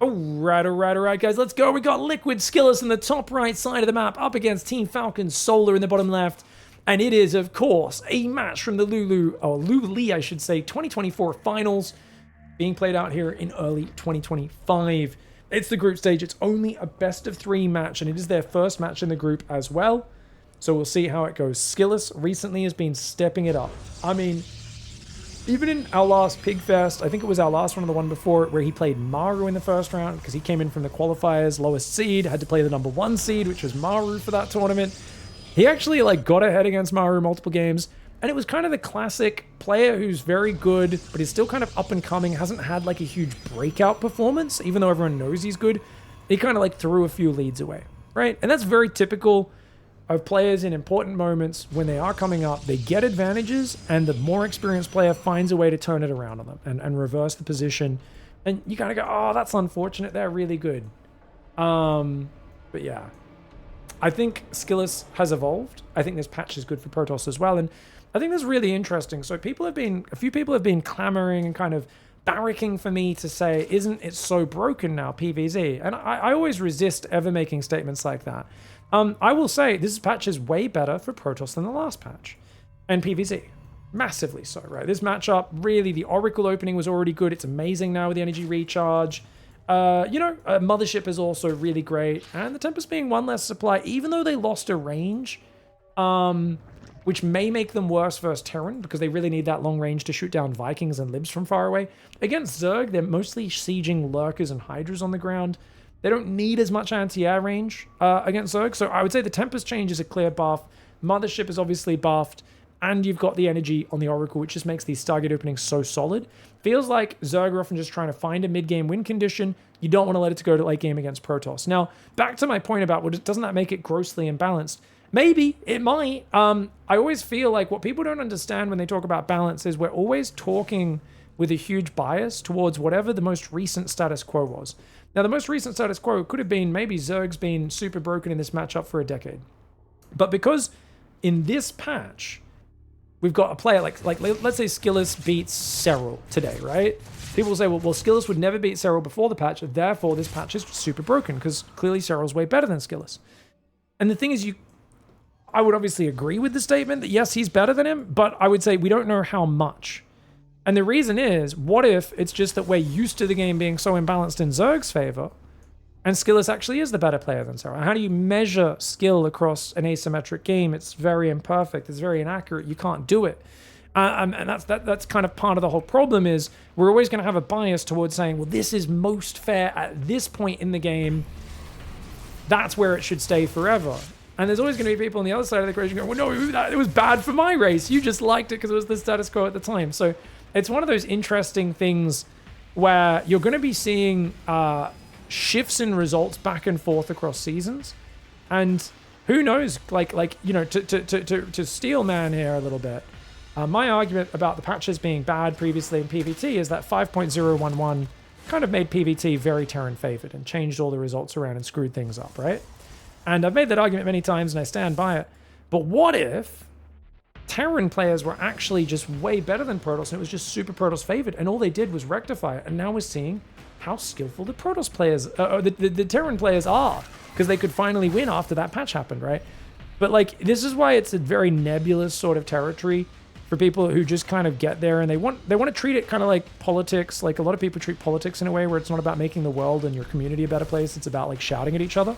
Alright, guys, let's go. We got Liquid SKILLOUS in the top right side of the map up against Team Falcon Solar in the bottom left. And it is, of course, a match from the LiuLi, I should say, 2024 finals being played out here in early 2025. It's the group stage. It's only a best of 3 match, and it is their first match in the group as well. So we'll see how it goes. SKILLOUS recently has been stepping it up. I mean, even in our last Pigfest, I think it was our last one or the one before, where he played Maru in the first round because he came in from the qualifiers, lowest seed, had to play the #1 seed, which was Maru for that tournament. He actually got ahead against Maru multiple games, and it was kind of the classic player who's very good, but is still kind of up and coming, hasn't had a huge breakout performance, even though everyone knows he's good. He kind of threw a few leads away, right? And that's very typical of players in important moments. When they are coming up, they get advantages, and the more experienced player finds a way to turn it around on them and reverse the position. And you kind of go, oh, that's unfortunate. They're really good. But yeah, I think SKILLOUS has evolved. I think this patch is good for Protoss as well. And I think that's really interesting. So a few people have been clamoring and kind of barracking for me to say, isn't it so broken now, PvZ? And I always resist ever making statements like that. I will say this patch is way better for Protoss than the last patch. And PvZ. Massively so, right? This matchup, really, the Oracle opening was already good. It's amazing now with the energy recharge. Mothership is also really great. And the Tempest being 1 less supply, even though they lost a range, which may make them worse versus Terran, because they really need that long range to shoot down Vikings and Libs from far away. Against Zerg, they're mostly sieging Lurkers and Hydras on the ground. They don't need as much anti-air range against Zerg, so I would say the Tempest change is a clear buff. Mothership is obviously buffed, and you've got the energy on the Oracle, which just makes these Stargate openings so solid. Feels like Zerg are often just trying to find a mid-game win condition. You don't want to let it go to late game against Protoss. Now, back to my point about, doesn't that make it grossly imbalanced? Maybe, it might. I always feel like what people don't understand when they talk about balance is we're always talking with a huge bias towards whatever the most recent status quo was. Now, the most recent status quo could have been maybe Zerg's been super broken in this matchup for a decade. But because in this patch, we've got a player like let's say SKILLOUS beats Serral today, right? People will say, well, SKILLOUS would never beat Serral before the patch, therefore this patch is super broken because clearly Serral's way better than SKILLOUS. And the thing is, I would obviously agree with the statement that yes, he's better than him, but I would say we don't know how much. And the reason is, what if it's just that we're used to the game being so imbalanced in Zerg's favor, and SKILLOUS actually is the better player than Serral? How do you measure skill across an asymmetric game? It's very imperfect. It's very inaccurate. You can't do it. And that's kind of part of the whole problem is we're always going to have a bias towards saying, well, this is most fair at this point in the game. That's where it should stay forever. And there's always going to be people on the other side of the equation going, well, no, it was bad for my race. You just liked it because it was the status quo at the time. So it's one of those interesting things where you're going to be seeing shifts in results back and forth across seasons. And who knows, to steel man here a little bit, my argument about the patches being bad previously in PvT is that 5.011 kind of made PvT very Terran favored and changed all the results around and screwed things up, right? And I've made that argument many times and I stand by it. But what if Terran players were actually just way better than Protoss and it was just super Protoss favored and all they did was rectify it? And now we're seeing how skillful the Protoss players, the Terran players are, because they could finally win after that patch happened, right? But this is why it's a very nebulous sort of territory for people who just kind of get there and they want to treat it kind of like politics. Like a lot of people treat politics in a way where it's not about making the world and your community a better place. It's about shouting at each other.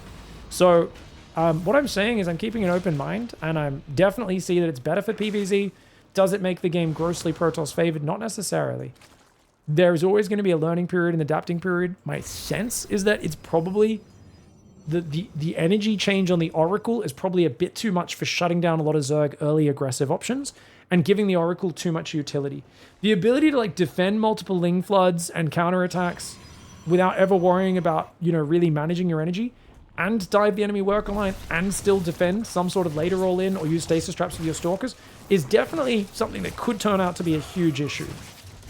So what I'm saying is I'm keeping an open mind, and I definitely see that it's better for PvZ. Does it make the game grossly Protoss favored? Not necessarily. There's always going to be a learning period and adapting period. My sense is that it's probably the energy change on the Oracle is probably a bit too much for shutting down a lot of Zerg early aggressive options and giving the Oracle too much utility. The ability to defend multiple Ling Floods and counterattacks without ever worrying about, really managing your energy and dive the enemy worker line and still defend some sort of later roll in or use stasis traps with your Stalkers is definitely something that could turn out to be a huge issue.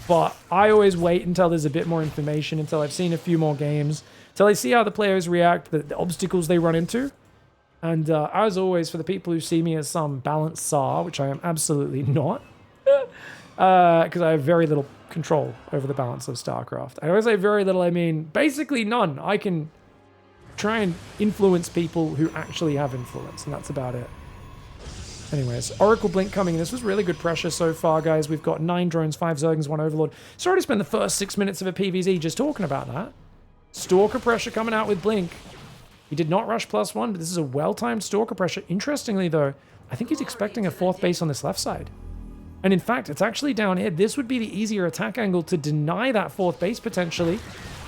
But I always wait until there's a bit more information, until I've seen a few more games, until I see how the players react, the obstacles they run into. And as always, for the people who see me as some balanced SAR, which I am absolutely not, because I have very little control over the balance of StarCraft. I always say very little, I mean basically none. I can try and influence people who actually have influence, and that's about it. Anyways, Oracle Blink coming in. This was really good pressure so far, guys. We've got 9 drones, 5 Zerglings, 1 Overlord. Sorry to spend the first 6 minutes of a PvZ just talking about that. Stalker pressure coming out with Blink. He did not rush +1, but this is a well-timed Stalker pressure. Interestingly, though, I think he's expecting a 4th base on this left side. And in fact, it's actually down here. This would be the easier attack angle to deny that 4th base, potentially.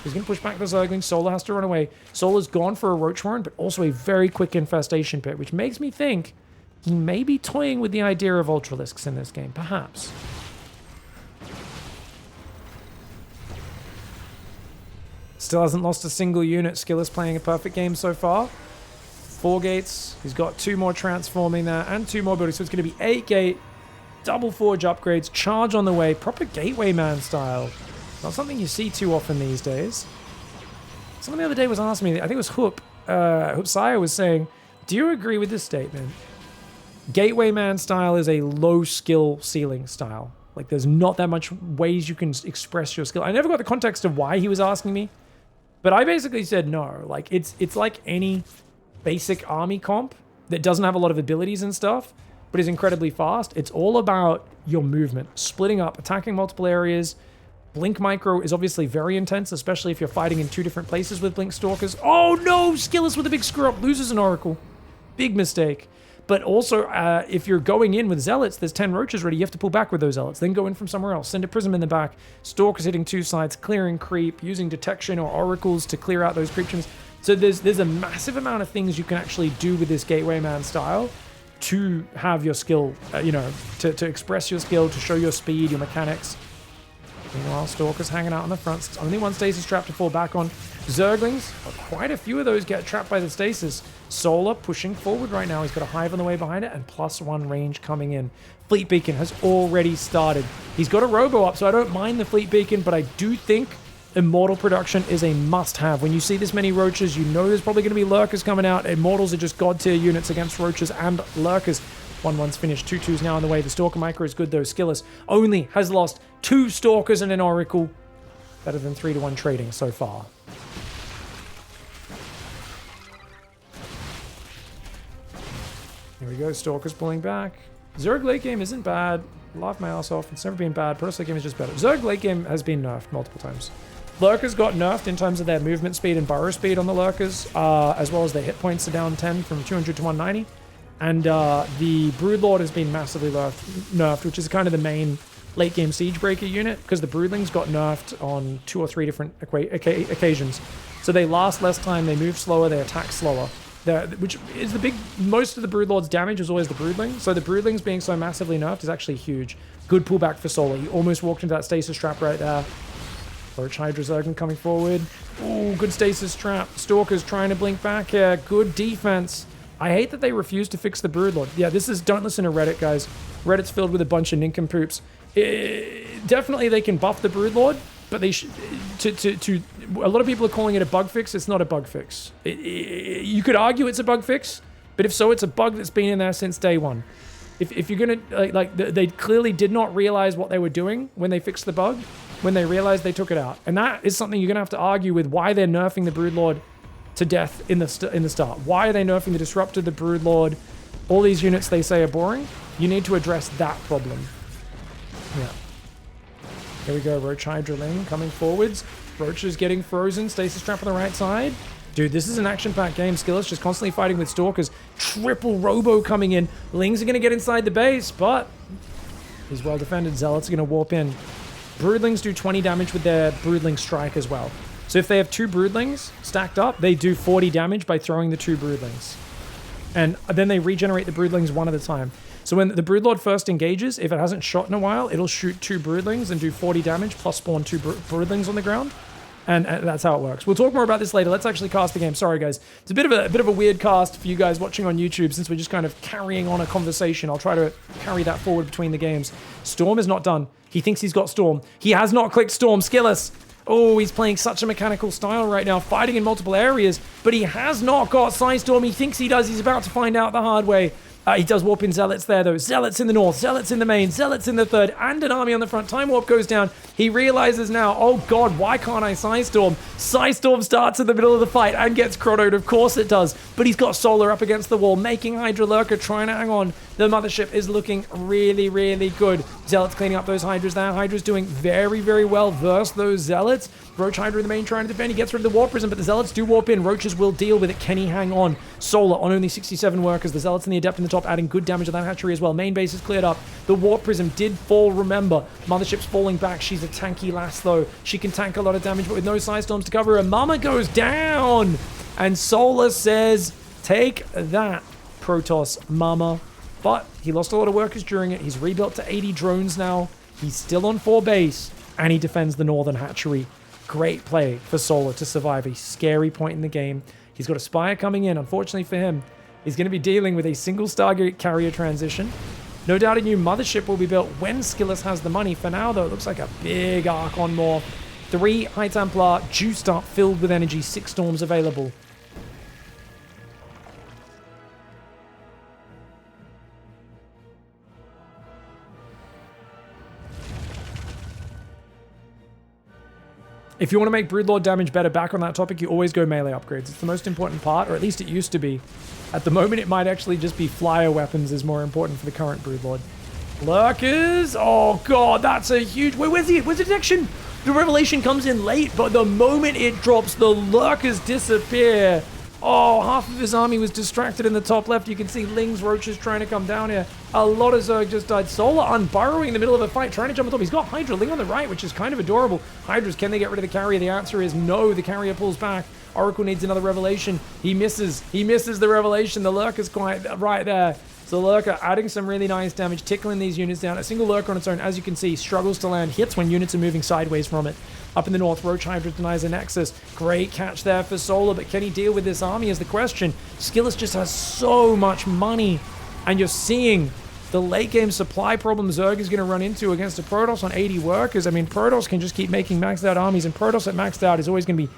He's going to push back the Zergling. Solar has to run away. Solar's gone for a Roach Warren, but also a very quick infestation pit, which makes me think he may be toying with the idea of Ultralisks in this game, perhaps. Still hasn't lost a single unit. SKILLOUS playing a perfect game so far. 4 gates. He's got 2 more transforming there and 2 more buildings. So it's going to be 8 gate, double forge upgrades, charge on the way, proper gateway man style. Not something you see too often these days. Someone the other day was asking me, I think it was Hoop Sire was saying, do you agree with this statement? Gateway man style is a low skill ceiling style. Like there's not that much ways you can express your skill. I never got the context of why he was asking me, but I basically said no. Like it's like any basic army comp that doesn't have a lot of abilities and stuff, but is incredibly fast. It's all about your movement, splitting up, attacking multiple areas. Blink micro is obviously very intense, especially if you're fighting in 2 different places with Blink Stalkers. Oh no, SKILLOUS with a big screw up, loses an Oracle. Big mistake. But also, if you're going in with Zealots, there's 10 Roaches ready, you have to pull back with those Zealots, then go in from somewhere else, send a Prism in the back, Stalkers hitting 2 sides, clearing creep, using Detection or Oracles to clear out those creep chimps. So there's a massive amount of things you can actually do with this Gateway Man style to have your skill, to express your skill, to show your speed, your mechanics. Meanwhile, Stalkers hanging out on the front. It's only 1 stasis trap to fall back on. Zerglings, quite a few of those get trapped by the stasis. Solar pushing forward right now. He's got a Hive on the way behind it and +1 range coming in. Fleet Beacon has already started. He's got a Robo up, so I don't mind the Fleet Beacon, but I do think Immortal production is a must-have. When you see this many Roaches, you know there's probably going to be Lurkers coming out. Immortals are just god-tier units against Roaches and Lurkers. 1-1's finished. 2-2's now on the way. The Stalker micro is good, though. SKILLOUS only has lost 2 Stalkers and an Oracle. Better than 3-1 trading so far. Here we go. Stalkers pulling back. Zerg late game isn't bad. Laugh my ass off. It's never been bad. Pro late game is just better. Zerg late game has been nerfed multiple times. Lurkers got nerfed in terms of their movement speed and burrow speed on the Lurkers, as well as their hit points are down 10 from 200 to 190. And the Broodlord has been massively nerfed, which is kind of the main late game siege breaker unit, because the Broodlings got nerfed on 2 or 3 different occasions. So they last less time, they move slower, they attack slower. Which is most of the Broodlord's damage is always the Broodling. So the Broodlings being so massively nerfed is actually huge. Good pullback for Solar. He almost walked into that stasis trap right there. Roach Hydra Zerglin coming forward. Ooh, good stasis trap. Stalkers trying to blink back here. Good defense. I hate that they refuse to fix the Broodlord. Yeah, don't listen to Reddit, guys. Reddit's filled with a bunch of nincompoops. Definitely they can buff the Broodlord, but they should... a lot of people are calling it a bug fix. It's not a bug fix. You could argue it's a bug fix, but if so, it's a bug that's been in there since day one. If you're gonna... they clearly did not realize what they were doing when they fixed the bug, when they realized they took it out. And that is something you're gonna have to argue with, why they're nerfing the Broodlord to death in the start. Why are they nerfing the Disruptor, the Broodlord, all these units they say are boring? You need to address that problem. Yeah. Here we go, Roach Hydra Ling coming forwards. Roach is getting frozen, stasis trap on the right side. Dude, this is an action-packed game. SKILLOUS just constantly fighting with Stalkers. Triple Robo coming in. Lings are going to get inside the base, but he's well defended. Zealots are going to warp in. Broodlings do 20 damage with their Broodling Strike as well. So if they have 2 Broodlings stacked up, they do 40 damage by throwing the 2 Broodlings. And then they regenerate the Broodlings 1 at a time. So when the Broodlord first engages, if it hasn't shot in a while, it'll shoot 2 Broodlings and do 40 damage, plus spawn 2 Broodlings on the ground. And that's how it works. We'll talk more about this later. Let's actually cast the game. Sorry, guys. It's a bit of a weird cast for you guys watching on YouTube, since we're just kind of carrying on a conversation. I'll try to carry that forward between the games. Storm is not done. He thinks he's got Storm. He has not clicked Storm. SKILLOUS. Oh, he's playing such a mechanical style right now, fighting in multiple areas, but he has not got Psystorm. He thinks he does. He's about to find out the hard way. He does warp in Zealots there, though. Zealots in the north, Zealots in the main, Zealots in the third, and an army on the front. Time Warp goes down. He realizes now, oh god, why can't I Psystorm? Psystorm starts in the middle of the fight and gets chronoed. Of course it does. But he's got Solar up against the wall, making Hydra Lurker, trying to hang on. The Mothership is looking really, really good. Zealots cleaning up those Hydras there. Hydra's doing very, very well versus those Zealots. Roach Hydra in the main trying to defend. He gets rid of the Warp Prism, but the Zealots do warp in. Roaches will deal with it. Can he hang on? Solar on only 67 workers. The Zealots and the Adept in the top adding good damage to that hatchery as well. Main base is cleared up. The Warp Prism did fall, remember. Mothership's falling back. She's a tanky lass, though. She can tank a lot of damage, but with no Psystorms to cover her. Mama goes down! And Solar says, take that, Protoss Mama. But he lost a lot of workers during it. He's rebuilt to 80 drones now. He's still on 4 base, and he defends the northern hatchery. Great play for Solar to survive a scary point in the game. He's got a Spire coming in. Unfortunately for him, he's going to be dealing with a single Stargate carrier transition. No doubt a new Mothership will be built when SKILLOUS has the money. For now, though, it looks like a big Archon Morph. 3 High Templar, juiced up, filled with energy, 6 Storms available. If you want to make Broodlord damage better, back on that topic, you always go melee upgrades. It's the most important part, or at least it used to be. At the moment, it might actually just be flyer weapons is more important for the current Broodlord. Lurkers! Oh god, that's a huge... Wait, where's the detection? The Revelation comes in late, but the moment it drops, the Lurkers disappear. Oh, half of his army was distracted in the top left. You can see Lings, Roaches trying to come down here. A lot of Zerg just died. Solar unburrowing in the middle of a fight, trying to jump on top. He's got Hydra Ling on the right, which is kind of adorable. Hydras, can they get rid of the carrier? The answer is no. The carrier pulls back. Oracle needs another Revelation. He misses. He misses the Revelation. The Lurker's quite right there. So Lurker adding some really nice damage, tickling these units down. A single Lurker on its own, as you can see, struggles to land, hits when units are moving sideways from it. Up in the north, Roach Hydra denies a Nexus. Great catch there for Solar, but can he deal with this army is the question. SKILLOUS just has so much money, and you're seeing the late game supply problem Zerg is going to run into against a Protoss on 80 workers. I mean, Protoss can just keep making maxed out armies, and Protoss at maxed out is always going to be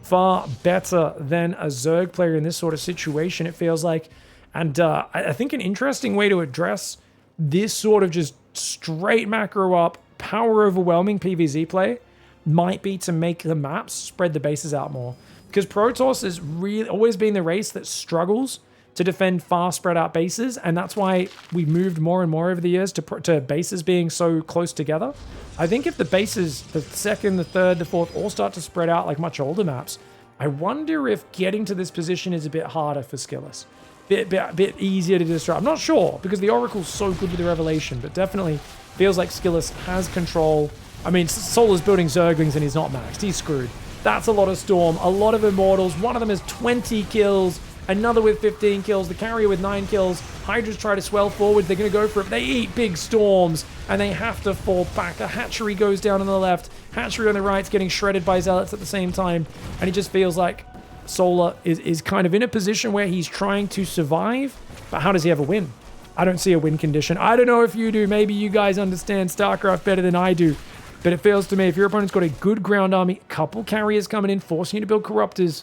far better than a Zerg player in this sort of situation, it feels like. And I think an interesting way to address this sort of just straight macro up, power overwhelming PvZ play might be to make the maps spread the bases out more. Because Protoss has really always been the race that struggles to defend far spread out bases, and that's why we moved more and more over the years to bases being so close together. I think if the bases, the second, the third, the fourth, all start to spread out like much older maps, I wonder if getting to this position is a bit harder for SKILLOUS. Bit easier to disrupt. I'm not sure, because the Oracle's so good with the Revelation, but definitely feels like SKILLOUS has control. I mean, Solar's building Zerglings and he's not maxed. He's screwed. That's a lot of Storm, a lot of Immortals. One of them has 20 kills, another with 15 kills, the carrier with 9 kills. Hydras try to swell forward. They're going to go for it. They eat big Storms, and they have to fall back. A Hatchery goes down on the left. Hatchery on the right's getting shredded by Zealots at the same time, and it just feels like Solar is kind of in a position where he's trying to survive, but how does he ever win? I don't see a win condition. I don't know if you do. Maybe you guys understand StarCraft better than I do. But it feels to me, if your opponent's got a good ground army, a couple carriers coming in, forcing you to build Corruptors,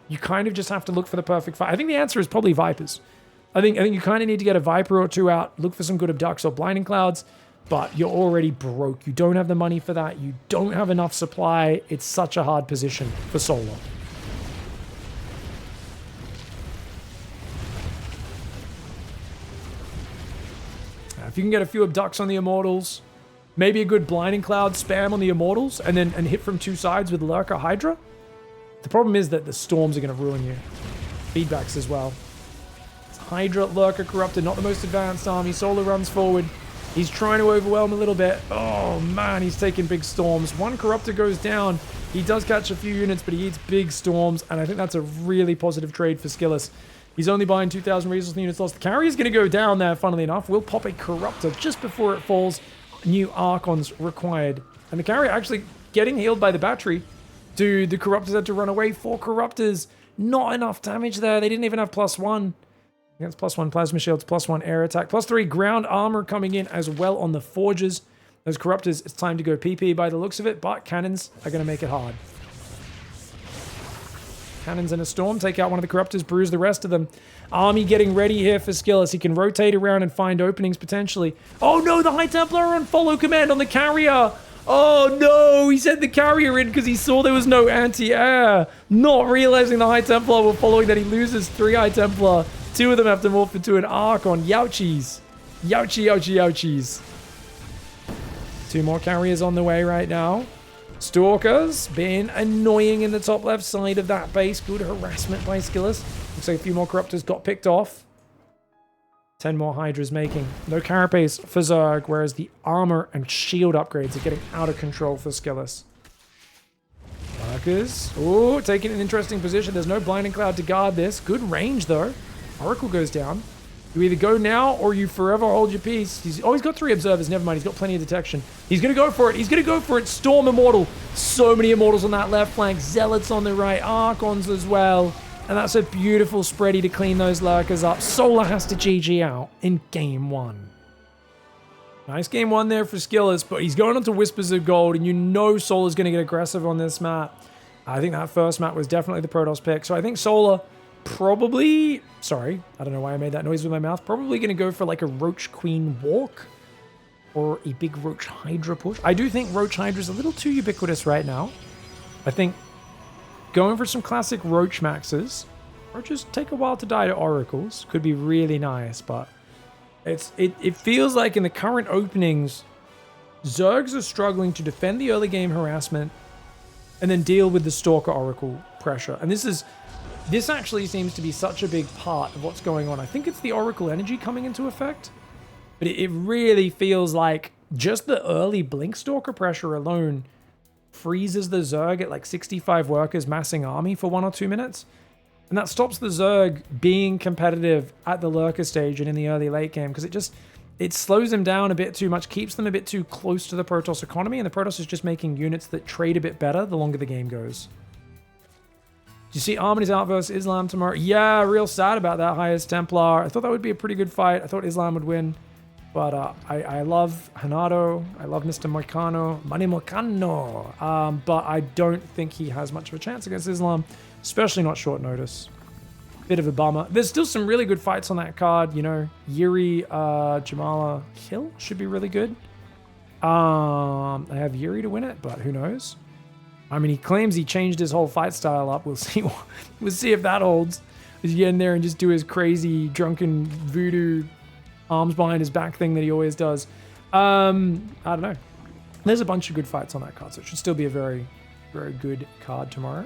you kind of just have to look for the perfect fight. I think the answer is probably Vipers. I think you kind of need to get a Viper or 2 out, look for some good Abducts or Blinding Clouds, but you're already broke. You don't have the money for that. You don't have enough supply. It's such a hard position for Solar. If you can get a few Abducts on the Immortals, maybe a good Blinding Cloud spam on the Immortals, and hit from 2 sides with Lurker Hydra. The problem is that the Storms are going to ruin you. Feedbacks as well. It's Hydra, Lurker, Corrupted, not the most advanced army. Solar runs forward. He's trying to overwhelm a little bit. Oh man, he's taking big Storms. 1 Corruptor goes down. He does catch a few units, but he eats big Storms, and I think that's a really positive trade for SKILLOUS. He's only buying 2,000 resource units lost. The carrier's going to go down there, funnily enough. We'll pop a Corruptor just before it falls. New Archons required. And the carrier actually getting healed by the battery. Dude, the Corruptors had to run away. 4 Corruptors. Not enough damage there. They didn't even have +1. Against +1 Plasma Shields, +1 Air Attack. +3 Ground Armor coming in as well on the Forges. Those Corruptors, it's time to go PP by the looks of it, but Cannons are going to make it hard. Cannons in a storm. Take out one of the Corruptors, bruise the rest of them. Army getting ready here for SKILLOUS. He can rotate around and find openings potentially. Oh no, the High Templar on follow command on the carrier. Oh no, he sent the carrier in because he saw there was no anti-air. Not realizing the High Templar were following that. He loses 3 High Templar. 2 of them have to morph into an Arc on Youchies. Youchie, ouchie, ouchies. 2 more carriers on the way right now. Stalkers being annoying in the top left side of that base. Good harassment by SKILLOUS. Looks like a few more Corruptors got picked off. 10 more Hydras making. No carapace for Zerg, whereas the armor and shield upgrades are getting out of control for SKILLOUS. Lurkers. Oh, taking an interesting position. There's no Blinding Cloud to guard this. Good range, though. Oracle goes down. You either go now or you forever hold your peace. He's got 3 observers. Never mind. He's got plenty of detection. He's going to go for it. He's going to go for it. Storm Immortal. So many Immortals on that left flank. Zealots on the right. Archons as well. And that's a beautiful spready to clean those Lurkers up. Solar has to GG out in game 1. Nice game 1 there for SKILLOUS, but he's going on to Whispers of Gold, and you know Solar's going to get aggressive on this map. I think that first map was definitely the Protoss pick. So I think Solar probably, sorry, I don't know why I made that noise with my mouth, probably going to go for like a Roach Queen walk or a big Roach Hydra push. I do think Roach Hydra is a little too ubiquitous right now. I think going for some classic Roach maxes, or just take a while to die to Oracles, could be really nice, but it feels like in the current openings, Zergs are struggling to defend the early game harassment and then deal with the Stalker Oracle pressure. And this actually seems to be such a big part of what's going on. I think it's the Oracle energy coming into effect, but it really feels like just the early Blink Stalker pressure alone freezes the Zerg at like 65 workers massing army for 1 or 2 minutes. And that stops the Zerg being competitive at the Lurker stage and in the early late game, because it slows them down a bit too much, keeps them a bit too close to the Protoss economy, and the Protoss is just making units that trade a bit better the longer the game goes. Do you see Armini's out versus Islam tomorrow? Yeah, real sad about that Highest Templar. I thought that would be a pretty good fight. I thought Islam would win. But I love Hanato. I love Mr. Moicano. Mani Moicano. But I don't think he has much of a chance against Islam, especially not short notice. Bit of a bummer. There's still some really good fights on that card. You know, Yuri, Jamala Hill should be really good. I have Yuri to win it, but who knows? I mean, he claims he changed his whole fight style up. We'll see. We'll see if that holds. Does he get in there and just do his crazy drunken voodoo arms behind his back thing that he always does? I don't know. There's a bunch of good fights on that card, so it should still be a very, very good card tomorrow.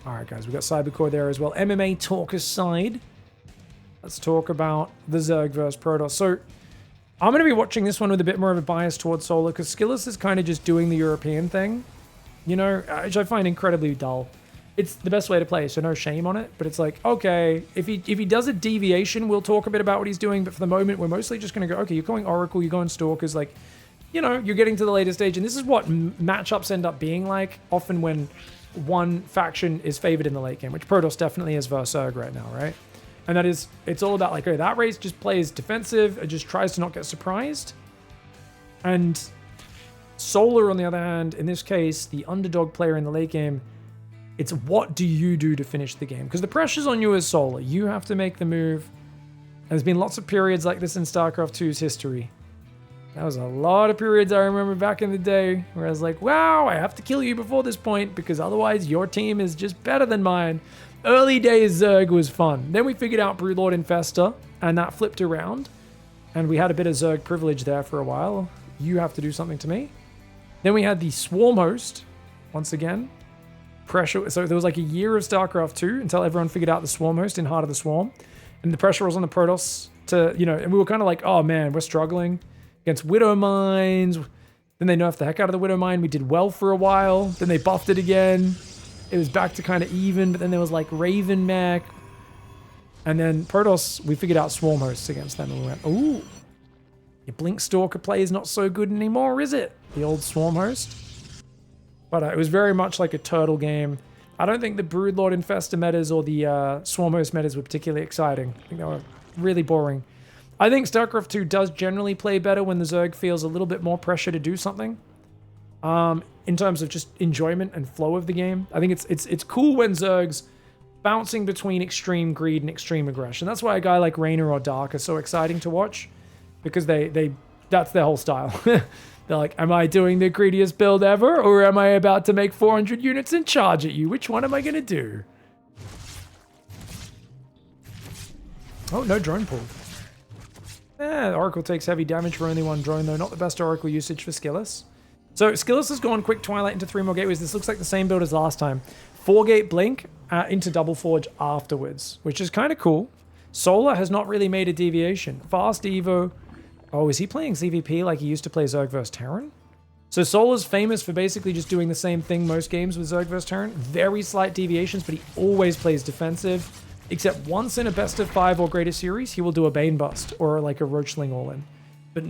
All right, guys, we got Cybercore there as well. MMA talk aside, let's talk about the Zerg versus Protoss. So I'm going to be watching this one with a bit more of a bias towards Solar, because SKILLOUS is kind of just doing the European thing, you know, which I find incredibly dull. It's the best way to play, so no shame on it. But it's like, okay, if he does a deviation, we'll talk a bit about what he's doing. But for the moment, we're mostly just going to go, okay, you're going Oracle, you're going Stalkers, like, you know, you're getting to the later stage. And this is what matchups end up being like, often when one faction is favored in the late game, which Protoss definitely is versus Zerg right now, right? And that is, it's all about like, okay, that race just plays defensive, it just tries to not get surprised. And Solar, on the other hand, in this case, the underdog player in the late game, it's what do you do to finish the game? Because the pressure's on you as Solar. You have to make the move. And there's been lots of periods like this in StarCraft 2's history. That was a lot of periods I remember back in the day where I was like, wow, I have to kill you before this point because otherwise your team is just better than mine. Early days Zerg was fun. Then we figured out Broodlord Infestor and that flipped around. And we had a bit of Zerg privilege there for a while. You have to do something to me. Then we had the Swarm Host, once again. Pressure. So there was like a year of StarCraft 2 until everyone figured out the Swarm Host in Heart of the Swarm. And the pressure was on the Protoss to, you know, and we were kind of like, oh man, we're struggling against Widow Mines. Then they nerfed the heck out of the Widow Mine. We did well for a while. Then they buffed it again. It was back to kind of even, but then there was like Raven Mech. And then Protoss, we figured out Swarm Hosts against them and we went, ooh, your Blink Stalker play is not so good anymore, is it? The old Swarm Host. But it was very much like a turtle game. I don't think the Broodlord Infestor metas or the Swarm Host metas were particularly exciting. I think they were really boring. I think StarCraft 2 does generally play better when the Zerg feels a little bit more pressure to do something. In terms of just enjoyment and flow of the game. I think it's cool when Zerg's bouncing between extreme greed and extreme aggression. That's why a guy like Raynor or Dark are so exciting to watch, because that's their whole style. They're like, am I doing the greediest build ever, or am I about to make 400 units and charge at you? Which one am I going to do? Oh, no drone pull. Oracle takes heavy damage for only one drone, though. Not the best Oracle usage for SKILLOUS. So SKILLOUS has gone quick Twilight into 3 more gateways. This looks like the same build as last time. 4-gate Blink into Double Forge afterwards, which is kind of cool. Solar has not really made a deviation. Fast Evo. Oh, is he playing ZVP like he used to play Zerg vs. Terran? So Solar's famous for basically just doing the same thing most games with Zerg vs. Terran. Very slight deviations, but he always plays defensive. Except once in a best of 5 or greater series, he will do a Bane Bust or like a Roachling All-In. But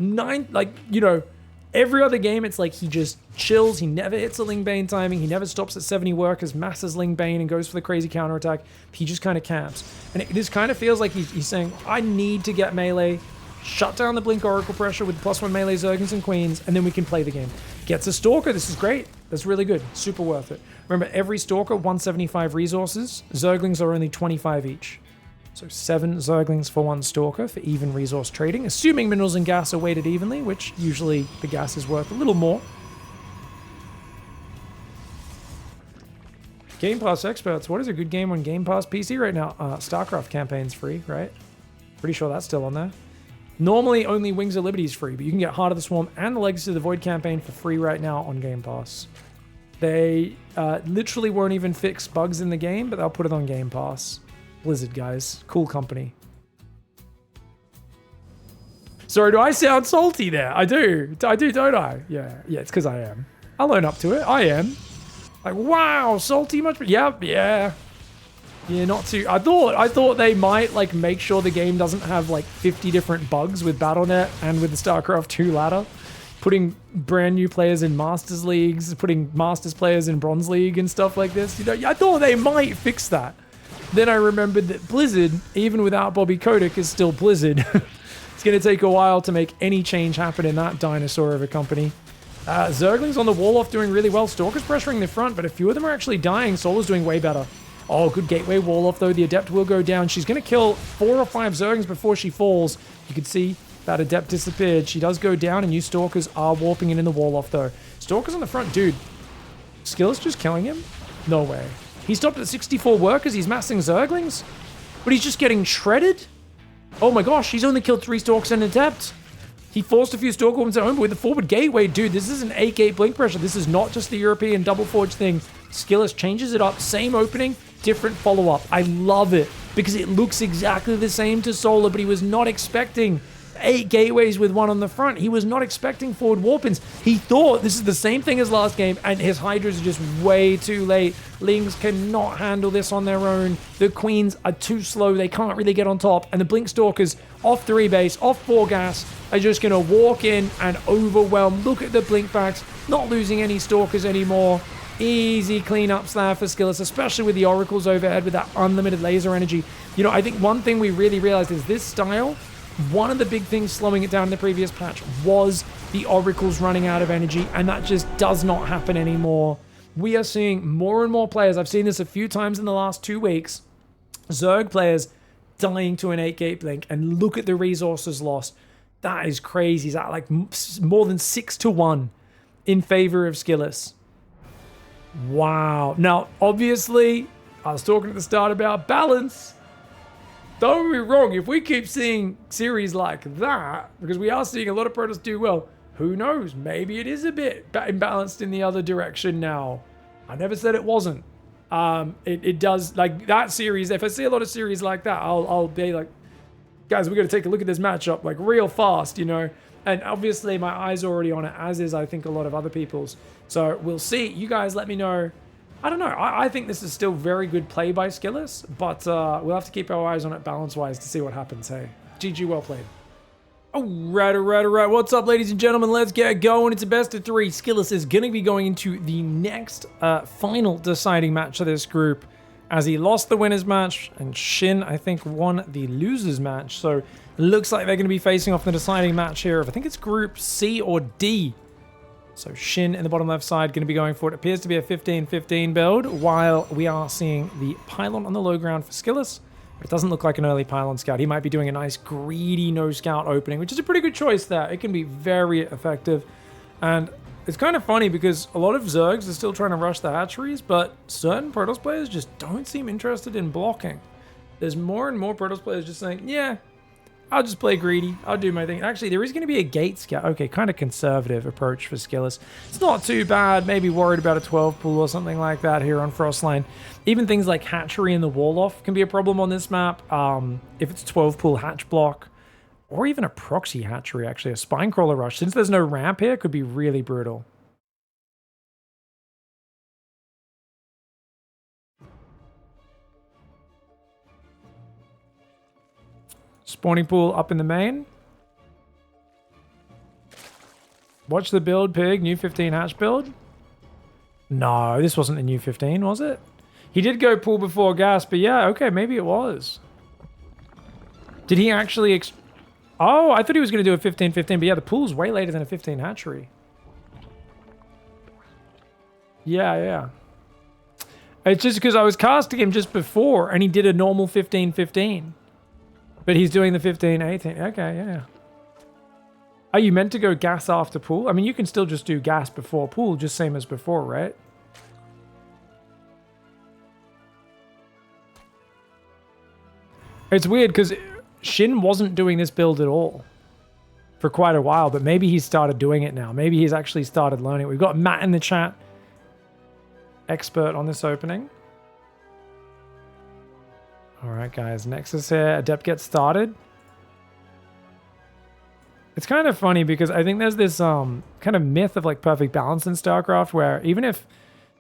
every other game, it's like he just chills. He never hits a Ling Bane timing. He never stops at 70 workers, masses Ling Bane, and goes for the crazy counterattack. He just kind of camps. And this kind of feels like he's saying, I need to get melee, shut down the Blink Oracle pressure with +1 melee Zerglings and Queens, and then we can play the game. Gets a Stalker. This is great. That's really good. Super worth it. Remember, every Stalker, 175 resources. Zerglings are only 25 each. So 7 Zerglings for 1 Stalker for even resource trading, assuming minerals and gas are weighted evenly, which usually the gas is worth a little more. Game Pass experts. What is a good game on Game Pass PC right now? StarCraft campaign's free, right? Pretty sure that's still on there. Normally, only Wings of Liberty is free, but you can get Heart of the Swarm and the Legacy of the Void campaign for free right now on Game Pass. They literally won't even fix bugs in the game, but they'll put it on Game Pass. Blizzard, guys. Cool company. Sorry, do I sound salty there? I do, don't I? Yeah, it's because I am. I'll own up to it. I am. Like, wow, salty much? Yep, yeah. Yeah, not too. I thought they might like make sure the game doesn't have like 50 different bugs with Battle.net and with the StarCraft 2 ladder, putting brand new players in Masters Leagues, putting Masters players in Bronze League and stuff like this. You know, I thought they might fix that. Then I remembered that Blizzard, even without Bobby Kotick, is still Blizzard. It's going to take a while to make any change happen in that dinosaur of a company. Zerglings on the wall-off doing really well. Stalker's pressuring the front, but a few of them are actually dying. Solar's doing way better. Oh, good gateway wall-off, though. The Adept will go down. She's going to kill 4 or 5 Zerglings before she falls. You can see that Adept disappeared. She does go down, and you Stalkers are warping in the wall-off, though. Stalker's on the front. Dude, Skill's just killing him? No way. He stopped at 64 workers. He's massing Zerglings? But he's just getting shredded? Oh my gosh, he's only killed 3 Stalkers and an Adept. He forced a few Stalker wounds at home, but with the forward gateway, dude, this is an 8-gate blink pressure. This is not just the European double forge thing. SKILLOUS changes it up. Same opening, different follow-up. I love it because it looks exactly the same to Solar, but he was not expecting 8 gateways with 1 on the front. He was not expecting forward warp-ins. He thought this is the same thing as last game, and his Hydras are just way too late. Lings cannot handle this on their own. The Queens are too slow. They can't really get on top. And the Blink Stalkers off 3 base, off 4 gas, are just going to walk in and overwhelm. Look at the Blink backs, not losing any Stalkers anymore. Easy cleanups there for SKILLOUS, especially with the Oracles overhead with that unlimited laser energy. You know, I think one thing we really realized is this style, one of the big things slowing it down in the previous patch was the Oracles running out of energy, and that just does not happen anymore. We are seeing more and more players. I've seen this a few times in the last 2 weeks. Zerg players dying to an 8-gate blink, and look at the resources lost. That is crazy. Is that like more than 6-1 in favor of SKILLOUS? Wow. Now, obviously, I was talking at the start about balance. Don't get me wrong, if we keep seeing series like that, because we are seeing a lot of Protoss do well, who knows? Maybe it is a bit imbalanced in the other direction now. I never said it wasn't. It does, like that series, if I see a lot of series like that, I'll be like, guys, we got to take a look at this matchup like real fast, you know? And obviously my eyes are already on it, as is, I think, a lot of other people's. So we'll see. You guys let me know. I don't know. I think this is still very good play by SKILLOUS, but we'll have to keep our eyes on it balance-wise to see what happens, hey. GG, well played. Alright. What's up, ladies and gentlemen? Let's get going. It's a best of 3. SKILLOUS is going to be going into the next final deciding match of this group. as he lost the winner's match, and Shin, I think, won the loser's match. So it looks like they're going to be facing off in the deciding match here of, I think it's Group C or D. So Shin in the bottom left side going to be going for it. Appears to be a 15-15 build, while we are seeing the pylon on the low ground for SKILLOUS. It doesn't look like an early pylon scout. He might be doing a nice greedy no scout opening, which is a pretty good choice there. It can be very effective. And it's kind of funny because a lot of Zergs are still trying to rush the hatcheries, but certain Protoss players just don't seem interested in blocking. There's more and more Protoss players just saying, yeah, I'll just play greedy. I'll do my thing. Actually, there is going to be a gate scout. Okay, kind of conservative approach for SKILLOUS. It's not too bad. Maybe worried about a 12 pool or something like that here on Frostline. Even things like hatchery and the wall off can be a problem on this map. If it's 12 pool hatch block, or even a proxy hatchery, actually, a spine crawler rush. Since there's no ramp here, it could be really brutal. Spawning pool up in the main. Watch the build, Pig. New 15 hatch build. No, this wasn't a new 15, was it? He did go pool before gas, but yeah, okay, maybe it was. Did he actually... Oh, I thought he was going to do a 15-15, but yeah, the pool's way later than a 15 hatchery. Yeah. It's just because I was casting him just before, and he did a normal 15-15. But he's doing the 15-18. Okay, yeah. Are you meant to go gas after pool? I mean, you can still just do gas before pool, just same as before, right? It's weird because Shin wasn't doing this build at all for quite a while, but maybe he's started doing it now. Maybe he's actually started learning. We've got Matt in the chat, expert on this opening. All right, guys, Nexus here. Adept gets started. It's kind of funny because I think there's this kind of myth of like perfect balance in StarCraft where even if,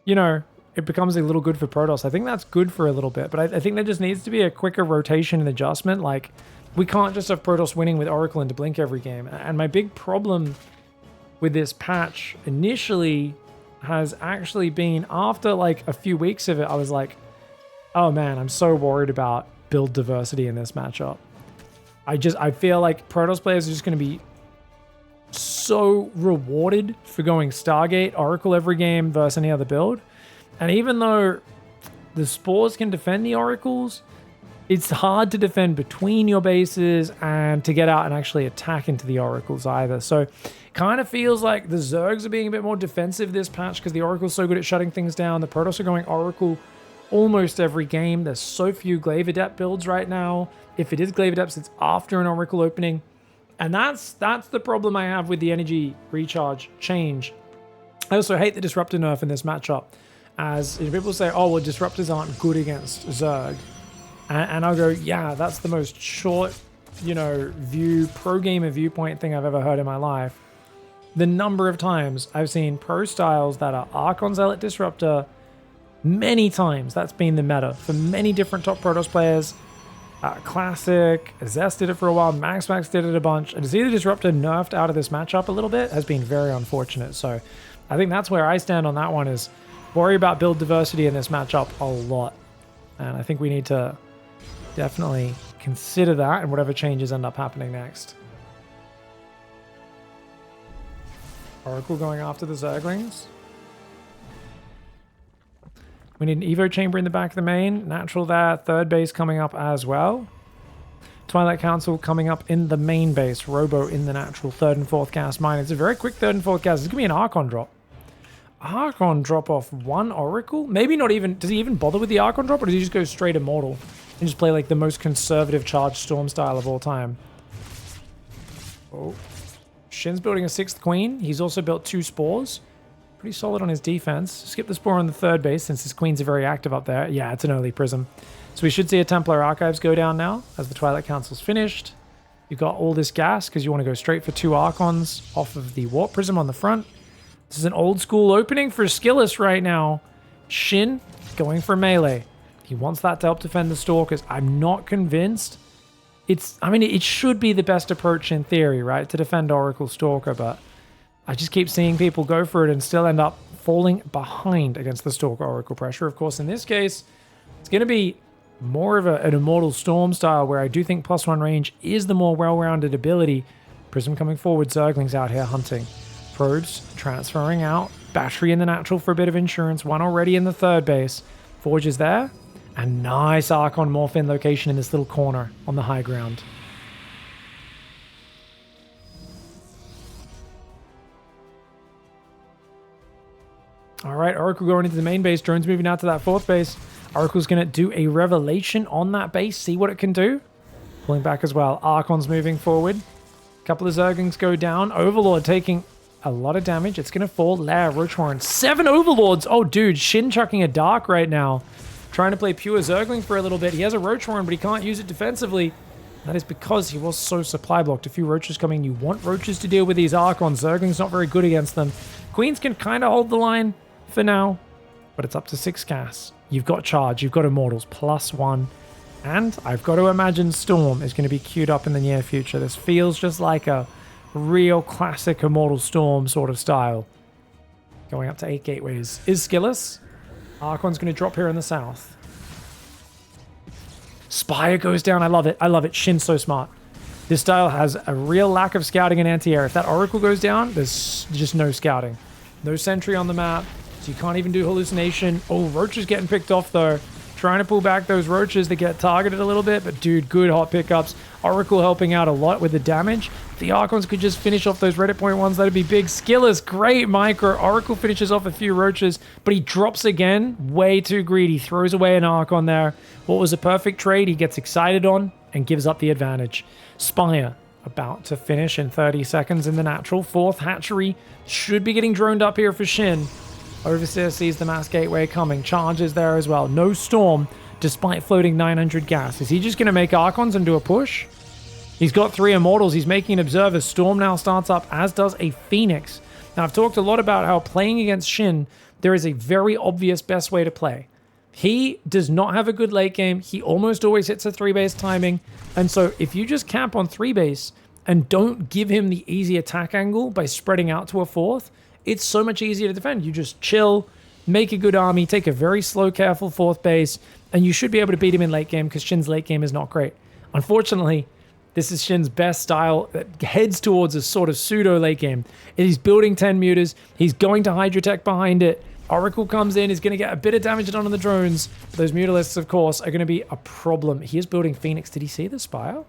you know, it becomes a little good for Protoss, I think that's good for a little bit. But I think there just needs to be a quicker rotation and adjustment. Like, we can't just have Protoss winning with Oracle into Blink every game. And my big problem with this patch initially has actually been after like a few weeks of it, I was like, oh man, I'm so worried about build diversity in this matchup. I feel like Protoss players are just going to be so rewarded for going Stargate, Oracle every game versus any other build. And even though the Spores can defend the Oracles, it's hard to defend between your bases and to get out and actually attack into the Oracles either. So kind of feels like the Zergs are being a bit more defensive this patch because the Oracle's so good at shutting things down. The Protoss are going Oracle almost every game. There's so few Glaive Adept builds right now. If it is Glaive Adepts, it's after an Oracle opening. And that's the problem I have with the energy recharge change. I also hate the Disruptor nerf in this matchup. As people say, oh, well, Disruptors aren't good against Zerg. And I'll go, yeah, that's the most short, you know, pro gamer viewpoint thing I've ever heard in my life. The number of times I've seen pro styles that are Archon Zealot Disruptor, many times that's been the meta for many different top Protoss players. Classic, Zest did it for a while, Max did it a bunch, and to see the Disruptor nerfed out of this matchup a little bit has been very unfortunate. So I think that's where I stand on that one, is worry about build diversity in this matchup a lot. And I think we need to definitely consider that and whatever changes end up happening next. Oracle going after the Zerglings. We need an Evo chamber in the back of the main. Natural there. Third base coming up as well. Twilight Council coming up in the main base. Robo in the natural. Third and fourth gas mine. It's a very quick third and fourth gas. It's going to be an Archon drop. Archon drop off one Oracle? Maybe not even... Does he even bother with the Archon drop, or does he just go straight Immortal and just play like the most conservative charged Storm style of all time? Oh. Shin's building a 6th Queen. He's also built 2 Spores. Pretty solid on his defense. Skip the Spore on the third base since his Queens are very active up there. Yeah, it's an early Prism. So we should see a Templar Archives go down now as the Twilight Council's finished. You've got all this gas because you want to go straight for 2 Archons off of the Warp Prism on the front. This is an old school opening for SKILLOUS right now. Shin going for melee. He wants that to help defend the Stalkers. I'm not convinced. I mean, it should be the best approach in theory, right? To defend Oracle Stalker, but I just keep seeing people go for it and still end up falling behind against the Stalker Oracle pressure. Of course, in this case, It's going to be more of an Immortal Storm style where I do think +1 range is the more well-rounded ability. Prism coming forward, Zerglings out here hunting. Probes transferring out. Battery in the natural for a bit of insurance. One already in the third base. Forge is there. And nice Archon Morphin location in this little corner on the high ground. All right, Oracle going into the main base. Drone's moving out to that fourth base. Oracle's going to do a revelation on that base, see what it can do. Pulling back as well. Archon's moving forward. A couple of Zerglings go down. Overlord taking a lot of damage. It's going to fall. Lair, Roach Warren. 7 Overlords. Oh, dude. Shin chucking a Dark right now. Trying to play pure Zergling for a little bit. He has a Roach Warren, but he can't use it defensively. That is because he was so supply blocked. A few Roaches coming. You want Roaches to deal with these Archons. Zergling's not very good against them. Queens can kind of hold the line for now, but it's up to 6 gas. You've got Charge. You've got Immortals. +1. And I've got to imagine Storm is going to be queued up in the near future. This feels just like a real classic Immortal Storm sort of style. Going up to 8 gateways. Is SKILLOUS. Archon's going to drop here in the south. Spire goes down. I love it. I love it. Shin's so smart. This style has a real lack of scouting and anti-air. If that Oracle goes down, there's just no scouting. No sentry on the map, so you can't even do hallucination. Oh, Roach is getting picked off though. Trying to pull back those Roaches. They get targeted a little bit, but dude, good hot pickups. Oracle helping out a lot with the damage. If the Archons could just finish off those Reddit point ones, that'd be big. SKILLOUS, great micro. Oracle finishes off a few Roaches, but he drops again. Way too greedy. Throws away an Archon there. What was a perfect trade, he gets excited on and gives up the advantage. Spire about to finish in 30 seconds in the natural. Fourth hatchery should be getting droned up here for Shin. Overseer sees the mass gateway coming. Charges there as well. No Storm, despite floating 900 gas. Is he just going to make Archons and do a push? He's got 3 Immortals. He's making an Observer. Storm now starts up, as does a Phoenix. Now, I've talked a lot about how playing against Shin, there is a very obvious best way to play. He does not have a good late game. He almost always hits a 3-base timing. And so if you just camp on 3-base and don't give him the easy attack angle by spreading out to a 4th, it's so much easier to defend. You just chill, make a good army, take a very slow, careful 4th base, and you should be able to beat him in late game because Shin's late game is not great. Unfortunately, this is Shin's best style that heads towards a sort of pseudo late game. He's building 10 mutas. He's going to Hydrotech behind it. Oracle comes in, is going to get a bit of damage done on the drones. But those Mutalisks, of course, are going to be a problem. He is building Phoenix. Did he see the Spire?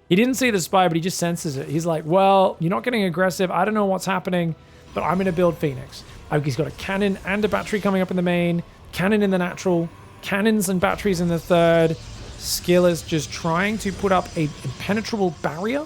He didn't see the Spire, but he just senses it. He's like, well, you're not getting aggressive. I don't know what's happening, but I'm going to build Phoenix. He's got a cannon and a battery coming up in the main. Cannon in the natural. Cannons and batteries in the third. SKILLOUS just trying to put up a impenetrable barrier.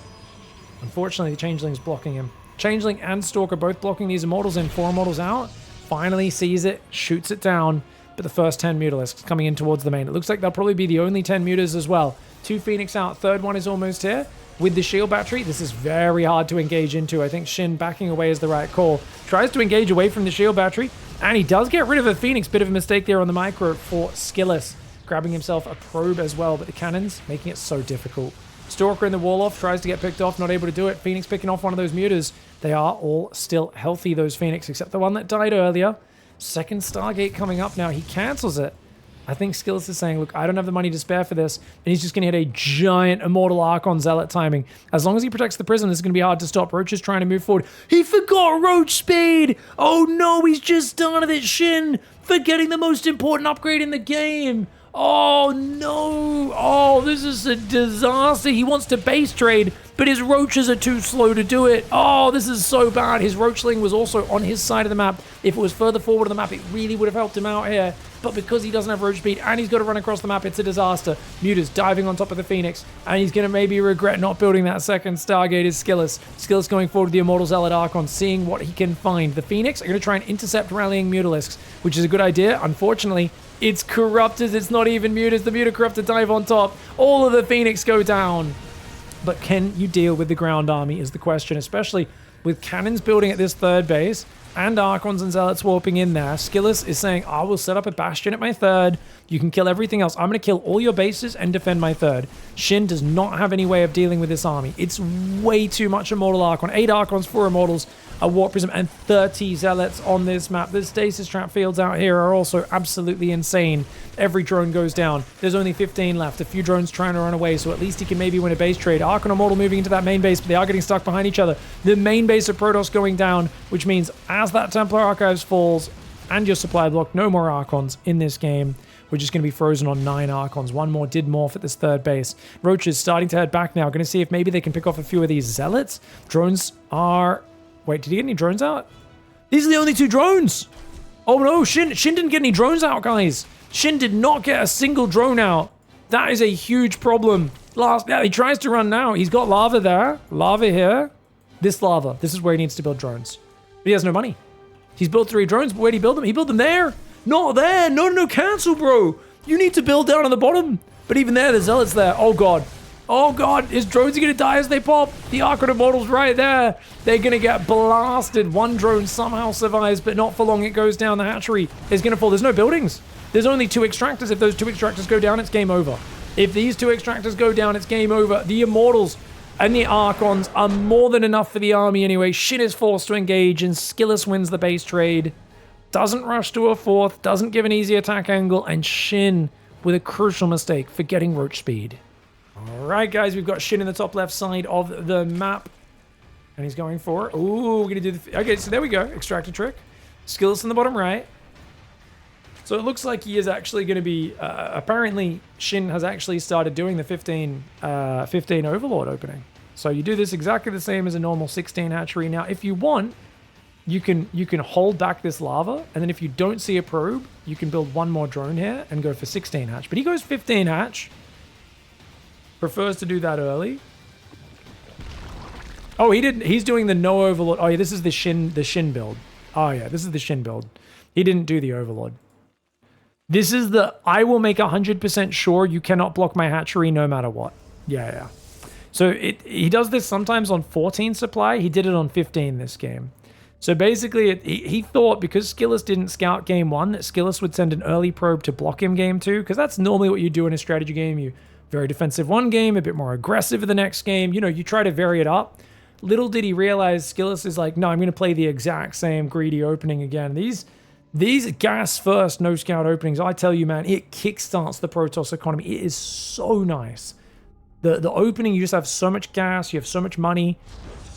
Unfortunately, the Changeling's blocking him. Changeling and Stalker both blocking these Immortals in. 4 Immortals out. Finally sees it, shoots it down. But the first 10 Mutalisks coming in towards the main. It looks like they'll probably be the only 10 mutas as well. 2 Phoenix out. Third one is almost here. With the shield battery, this is very hard to engage into. I think Shin backing away is the right call. Tries to engage away from the shield battery. And he does get rid of a Phoenix. Bit of a mistake there on the micro for SKILLOUS. Grabbing himself a probe as well. But the cannons making it so difficult. Stalker in the wall off. Tries to get picked off. Not able to do it. Phoenix picking off one of those mutas. They are all still healthy, those Phoenix. Except the one that died earlier. Second Stargate coming up now. He cancels it. I think SKILLOUS is saying, look, I don't have the money to spare for this. And he's just going to hit a giant Immortal Archon Zealot timing. As long as he protects the prison, this is going to be hard to stop. Roach is trying to move forward. He forgot Roach Speed. Oh no, he's just started at Shin. Forgetting the most important upgrade in the game. Oh no. Oh, this is a disaster. He wants to base trade, but his Roaches are too slow to do it. Oh, this is so bad. His Roachling was also on his side of the map. If it was further forward on the map, it really would have helped him out here. But because he doesn't have Roach Speed and he's got to run across the map, it's a disaster. Mutas diving on top of the Phoenix, and he's going to maybe regret not building that second Stargate is SKILLOUS. SKILLOUS going forward with the Immortal Zealot Archon, seeing what he can find. The Phoenix are going to try and intercept rallying Mutalisks, which is a good idea. Unfortunately, it's Corruptors. It's not even Mutas. The Muta Corruptor dive on top. All of the Phoenix go down. But can you deal with the ground army is the question, especially with cannons building at this third base and Archons and Zealots warping in there. SKILLOUS is saying, I will set up a Bastion at my third. You can kill everything else. I'm going to kill all your bases and defend my third. Shin does not have any way of dealing with this army. It's way too much Immortal Archon. 8 Archons, 4 Immortals. a Warp Prism, and 30 Zealots on this map. The stasis trap fields out here are also absolutely insane. Every drone goes down. There's only 15 left. A few drones trying to run away, so at least he can maybe win a base trade. Archon Immortal moving into that main base, but they are getting stuck behind each other. The main base of Protoss going down, which means as that Templar Archives falls and your supply block, no more Archons in this game. We're just going to be frozen on 9 Archons. One more did morph at this third base. Roach is starting to head back now. Going to see if maybe they can pick off a few of these Zealots. Drones are... Wait, did he get any drones out? These are the only 2 drones. Oh no, Shin didn't get any drones out, guys. Shin did not get a single drone out. That is a huge problem. Yeah, he tries to run now. He's got lava there. Lava here. This lava. This is where he needs to build drones. But he has no money. He's built 3 drones, but where'd he build them? He built them there. Not there. No, cancel, bro. You need to build down on the bottom. But even there, the Zealots there. Oh, God. Oh, God. His drones are going to die as they pop. The Archon Immortal's right there. They're going to get blasted. One drone somehow survives, but not for long. It goes down. The hatchery is going to fall. There's no buildings. There's only 2 extractors. If those 2 extractors go down, it's game over. If these 2 extractors go down, it's game over. The Immortals and the Archons are more than enough for the army anyway. Shin is forced to engage, and SKILLOUS wins the base trade. Doesn't rush to a 4th, doesn't give an easy attack angle, and Shin with a crucial mistake for getting Roach speed. All right, guys, we've got Shin in the top left side of the map, and he's going for it. Ooh, we're going to do the... Okay, so there we go. Extractor trick. SKILLOUS in the bottom right. So it looks like he is actually going to be... apparently, Shin has actually started doing the 15 Overlord opening. So you do this exactly the same as a normal 16 hatchery. Now, if you want... You can hold back this lava, and then if you don't see a probe, you can build 1 more drone here and go for 16 hatch. But he goes 15 hatch. Prefers to do that early. Oh, he didn't. He's doing the no overlord. Oh yeah, this is the Shin build. Oh yeah, this is the Shin build. He didn't do the overlord. This is the I will make 100% sure you cannot block my hatchery no matter what. Yeah. So he does this sometimes on 14 supply. He did it on 15 this game. So basically, he thought because SKILLOUS didn't scout game 1, that SKILLOUS would send an early probe to block him game 2, because that's normally what you do in a strategy game. You very defensive one game, a bit more aggressive the next game. You know, you try to vary it up. Little did he realize SKILLOUS is like, no, I'm going to play the exact same greedy opening again. These gas first, no scout openings, I tell you, man, it kickstarts the Protoss economy. It is so nice. The opening, you just have so much gas, you have so much money.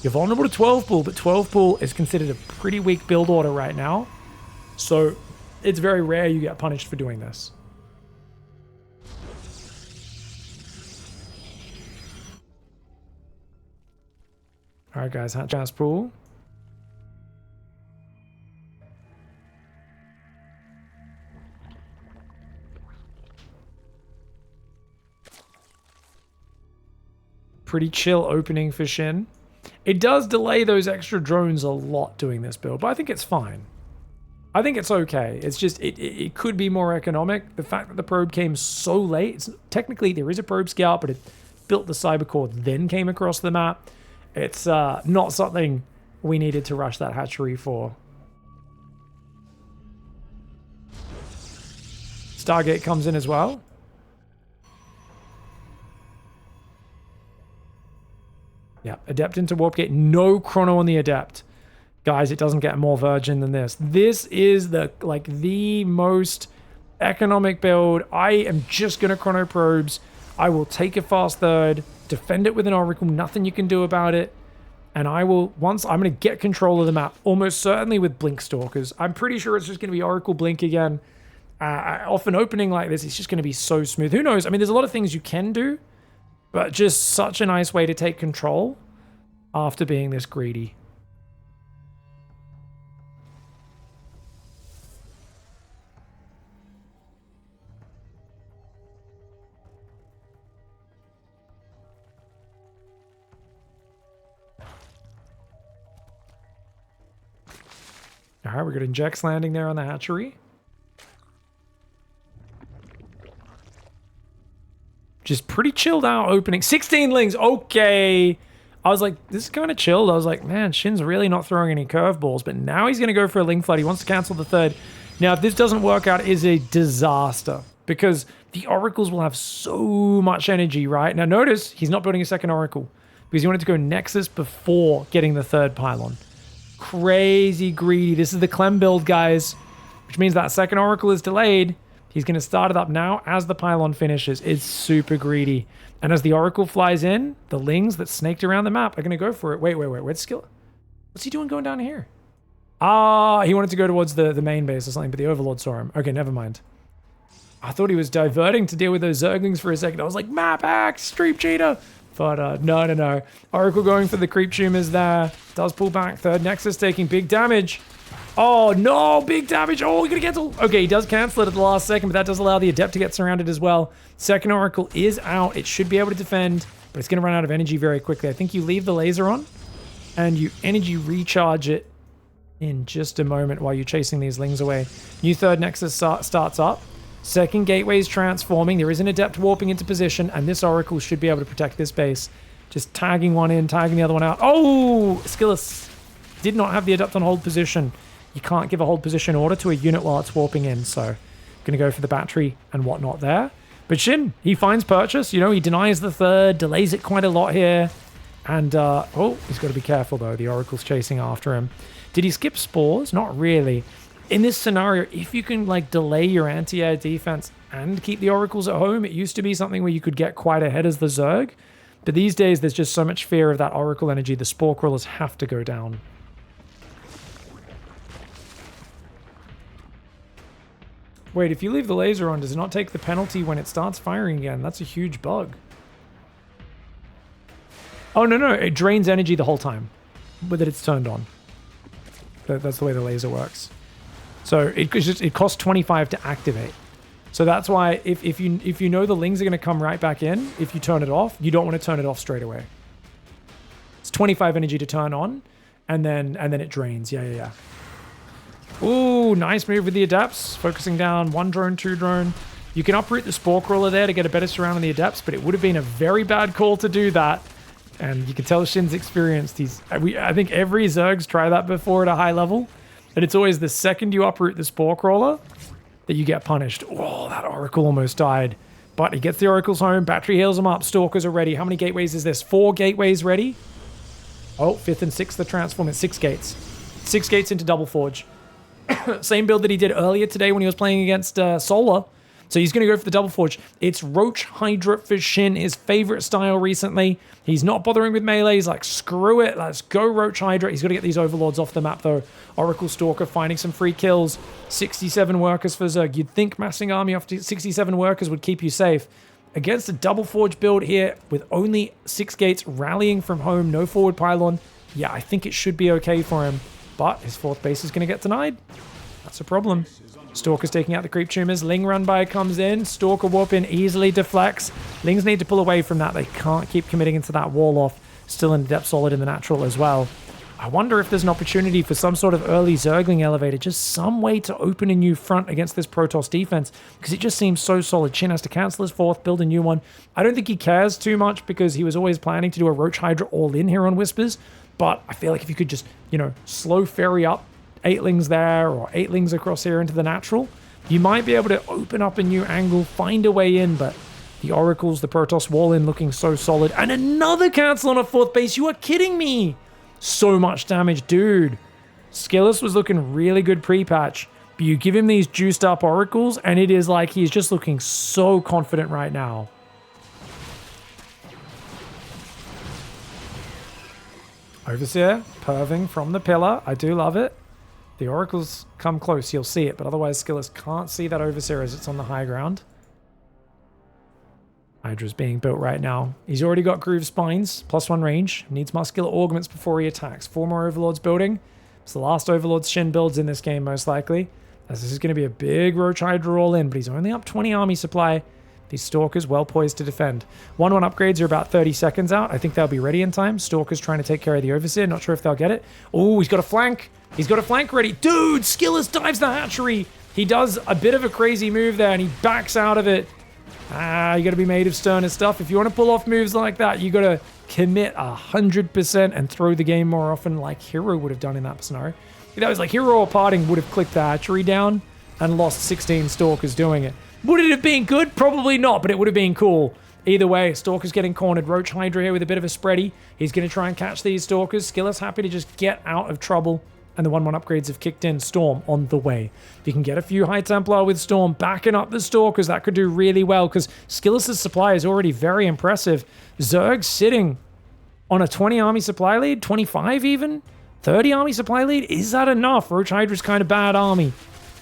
You're vulnerable to 12 pool, but 12 pool is considered a pretty weak build order right now. So it's very rare you get punished for doing this. All right, guys, hatch gas pool. Pretty chill opening for Shin. It does delay those extra drones a lot doing this build, but I think it's fine. I think it's okay. It's just, it could be more economic. The fact that the probe came so late, technically there is a probe scout, but it built the cyber core, then came across the map. It's not something we needed to rush that hatchery for. Stargate comes in as well. Yeah, Adept into Warp Gate. No chrono on the Adept. Guys, it doesn't get more virgin than this. This is the most economic build. I am just going to chrono probes. I will take a fast third, defend it with an Oracle, nothing you can do about it. And I will, I'm going to get control of the map, almost certainly with Blink Stalkers. I'm pretty sure it's just going to be Oracle Blink again. Off an opening like this, it's just going to be so smooth. Who knows? I mean, there's a lot of things you can do, but just such a nice way to take control after being this greedy. All right, we got Injects landing there on the hatchery. Just pretty chilled out opening. 16 lings, okay. I was like, this is kind of chilled. I was like, man, Shin's really not throwing any curveballs, but now he's going to go for a ling flood. He wants to cancel the third. Now, if this doesn't work out, it is a disaster because the oracles will have so much energy, right? Now, notice he's not building a second oracle because he wanted to go Nexus before getting the third pylon. crazy greedy. This is the Clem build, guys, which means that second Oracle is delayed. He's going to start it up now as the pylon finishes. It's super greedy. And as the Oracle flies in, the Lings that snaked around the map are going to go for it. Wait. Where's Skill? What's he doing going down here? Ah, he wanted to go towards the main base or something, but the Overlord saw him. Okay, never mind. I thought he was diverting to deal with those Zerglings for a second. I was like, map hack, streep cheater. But no. Oracle going for the creep tumors there. Does pull back. Third Nexus taking big damage. Oh, no, big damage. Oh, he's going to cancel. Okay, he does cancel it at the last second, but that does allow the Adept to get surrounded as well. Second Oracle is out. It should be able to defend, but it's going to run out of energy very quickly. I think you leave the laser on, and you energy recharge it in just a moment while you're chasing these Lings away. New third Nexus starts up. Second gateway is transforming. There is an Adept warping into position, and this Oracle should be able to protect this base. Just tagging one in, tagging the other one out. Oh, SKILLOUS did not have the Adept on hold position. You can't give a hold position order to a unit while it's warping in, so going to go for the battery and whatnot there. But Shin, he finds purchase. You know, he denies the third, delays it quite a lot here. And, oh, he's got to be careful, though. The Oracle's chasing after him. Did he skip spores? Not really. In this scenario, if you can, like, delay your anti-air defense and keep the Oracles at home, it used to be something where you could get quite ahead as the Zerg. But these days, there's just so much fear of that Oracle energy, the Spore Crawlers have to go down. Wait, if you leave the laser on, does it not take the penalty when it starts firing again? That's a huge bug. Oh, no. It drains energy the whole time, but that it's turned on. That's the way the laser works. So it costs 25 to activate. So that's why if you know the Lings are going to come right back in, if you turn it off, you don't want to turn it off straight away. It's 25 energy to turn on, and then it drains. Yeah. Ooh, nice move with the Adepts. Focusing down 1 drone, 2 drone. You can uproot the Spore Crawler there to get a better surround on the Adepts, but it would have been a very bad call to do that. And you can tell Shin's experienced. I think every Zerg's tried that before at a high level. And it's always the second you uproot the Spore Crawler that you get punished. Oh, that Oracle almost died. But he gets the Oracles home. Battery heals them up. Stalkers are ready. How many gateways is this? 4 gateways ready. Oh, 5th and 6th are transforming. 6 gates. 6 gates into Double Forge. Same build that he did earlier today when he was playing against Solar. So he's going to go for the Double Forge. It's Roach Hydra for Shin, his favorite style recently. He's not bothering with melee. He's like, screw it. Let's go Roach Hydra. He's got to get these Overlords off the map, though. Oracle Stalker finding some free kills. 67 workers for Zerg. You'd think massing army off to 67 workers would keep you safe. Against a Double Forge build here with only 6 gates rallying from home, no forward pylon. Yeah, I think it should be okay for him. But his 4th base is going to get denied. That's a problem. Stalker's taking out the creep tumors. Ling run by comes in. Stalker warp in easily deflects. Lings need to pull away from that. They can't keep committing into that wall off. Still in depth solid in the natural as well. I wonder if there's an opportunity for some sort of early Zergling elevator. Just some way to open a new front against this Protoss defense. Because it just seems so solid. Shin has to cancel his 4th, build a new one. I don't think he cares too much because he was always planning to do a Roach Hydra all in here on Whispers. But I feel like if you could just, slow ferry up 8 Lings there or 8 Lings across here into the natural, you might be able to open up a new angle, find a way in, but the Oracles, the Protoss wall in looking so solid. And another cancel on a 4th base. You are kidding me. So much damage, dude. SKILLOUS was looking really good pre-patch, but you give him these juiced up Oracles and it is like he's just looking so confident right now. Overseer, perving from the pillar. I do love it. The Oracles come close, you'll see it, but otherwise SKILLOUS can't see that Overseer as it's on the high ground. Hydra's being built right now. He's already got Groove Spines, +1 range. Needs Muscular Augments before he attacks. 4 more Overlords building. It's the last Overlord Shin builds in this game, most likely. As this is going to be a big Roach Hydra all in, but he's only up 20 army supply. These Stalkers well poised to defend. 1-1 upgrades are about 30 seconds out. I think they'll be ready in time. Stalkers trying to take care of the Overseer. Not sure if they'll get it. Oh, he's got a flank. He's got a flank ready. Dude, SKILLOUS dives the hatchery. He does a bit of a crazy move there, and he backs out of it. You got to be made of sterner stuff. If you want to pull off moves like that, you got to commit 100% and throw the game more often like Hero would have done in that scenario. If that was like Hero or Parting would have clicked the hatchery down and lost 16 Stalkers doing it. Would it have been good? Probably not, but it would have been cool. Either way, Stalker's getting cornered. Roach Hydra here with a bit of a spready. He's going to try and catch these Stalkers. SKILLOUS happy to just get out of trouble. And the 1-1 upgrades have kicked in. Storm on the way. If you can get a few High Templar with Storm backing up the Stalkers, that could do really well because SKILLOUS' supply is already very impressive. Zerg sitting on a 20 army supply lead, 25 even, 30 army supply lead. Is that enough? Roach Hydra's kind of bad army.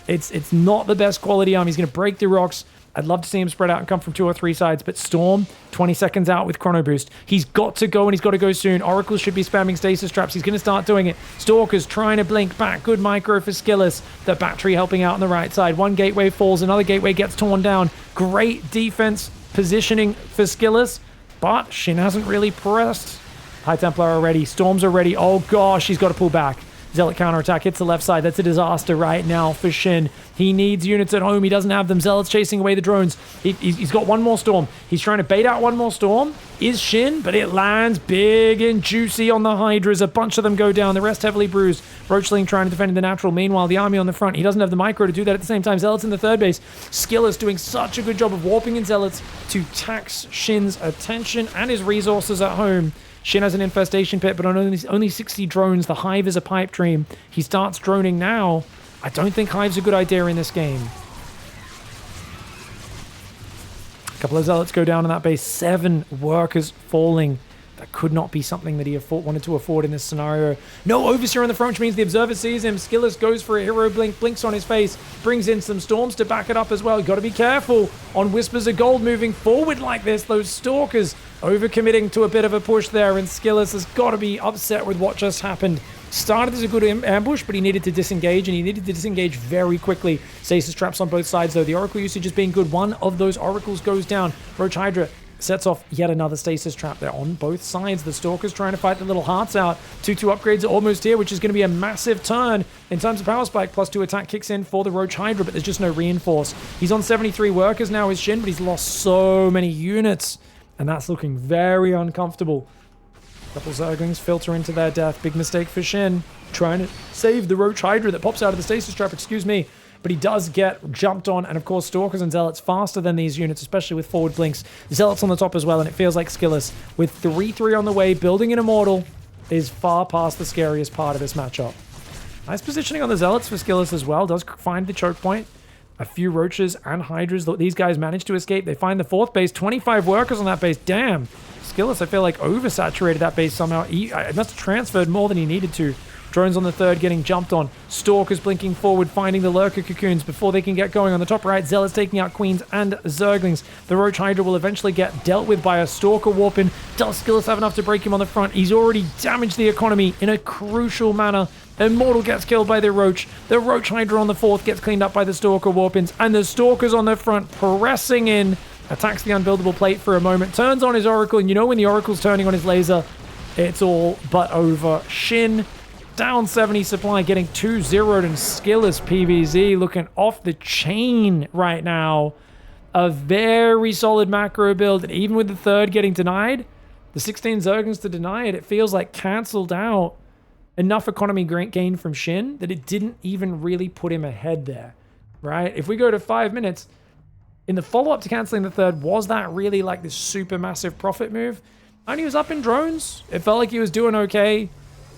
It's not the best quality army. He's going to break through rocks. I'd love to see him spread out and come from 2 or 3 sides, but Storm, 20 seconds out with Chrono Boost. He's got to go, and he's got to go soon. Oracle should be spamming stasis traps. He's going to start doing it. Stalker's trying to blink back. Good micro for SKILLOUS. The battery helping out on the right side. One gateway falls. Another gateway gets torn down. Great defense positioning for SKILLOUS, but Shin hasn't really pressed. High Templar are ready. Storms are ready. Oh gosh, he's got to pull back. Zealot counterattack hits the left side. That's a disaster right now for Shin. He needs units at home. He doesn't have them. Zealots chasing away the drones. He's got one more storm. He's trying to bait out one more storm. Is Shin, but it lands big and juicy on the Hydras. A bunch of them go down. The rest heavily bruised. Roachling trying to defend in the natural. Meanwhile, the army on the front. He doesn't have the micro to do that at the same time. Zealots in the third base. SKILLOUS doing such a good job of warping in Zealots to tax Shin's attention and his resources at home. Shin has an infestation pit, but on only 60 drones. The Hive is a pipe dream. He starts droning now. I don't think Hive's a good idea in this game. A couple of Zealots go down on that base. 7 workers falling. That could not be something that he wanted to afford in this scenario. No Overseer on the front, which means the Observer sees him. SKILLOUS goes for a hero blink, blinks on his face, brings in some Storms to back it up as well. You've got to be careful on Whispers of Gold moving forward like this. Those Stalkers overcommitting to a bit of a push there, and SKILLOUS has got to be upset with what just happened. Started as a good ambush, but he needed to disengage, and he needed to disengage very quickly. Stasis traps on both sides, though. The Oracle usage has been good. One of those Oracles goes down. Roach Hydra sets off yet another stasis trap there on both sides. The Stalkers trying to fight the little hearts out. 2-2 upgrades are almost here, which is going to be a massive turn in terms of power spike. +2 attack kicks in for the Roach Hydra, but there's just no reinforce. He's on 73 workers now with Shin, but he's lost so many units, and that's looking very uncomfortable. Couple Zerglings filter into their death. Big mistake for Shin. Trying to save the Roach Hydra that pops out of the stasis trap, excuse me. But he does get jumped on, and of course Stalkers and Zealots faster than these units, especially with forward blinks. Zealots on the top as well, and it feels like SKILLOUS, with 3-3 on the way, building an Immortal, is far past the scariest part of this matchup. Nice positioning on the Zealots for SKILLOUS as well. Does find the choke point. A few Roaches and Hydras. These guys manage to escape. They find the 4th base. 25 workers on that base. Damn. SKILLOUS, I feel like, oversaturated that base somehow. He must have transferred more than he needed to. Drones on the 3rd getting jumped on. Stalkers blinking forward, finding the Lurker Cocoons before they can get going. On the top right, Zealots taking out Queens and Zerglings. The Roach Hydra will eventually get dealt with by a Stalker warp-in. Does SKILLOUS have enough to break him on the front? He's already damaged the economy in a crucial manner. Immortal gets killed by the Roach. The Roach Hydra on the 4th gets cleaned up by the Stalker warp-ins. And the Stalkers on the front pressing in. Attacks the unbuildable plate for a moment. Turns on his Oracle. And you know when the Oracle's turning on his laser, it's all but over. Shin down 70 supply, getting 2-0'd, and SKILLOUS PvZ looking off the chain right now. A very solid macro build, and even with the 3rd getting denied, the 16 Zerglings to deny it, it feels like cancelled out enough economy gain from Shin that it didn't even really put him ahead there, right? If we go to 5 minutes, in the follow-up to cancelling the 3rd, was that really like this super massive profit move? And he was up in drones. It felt like he was doing okay.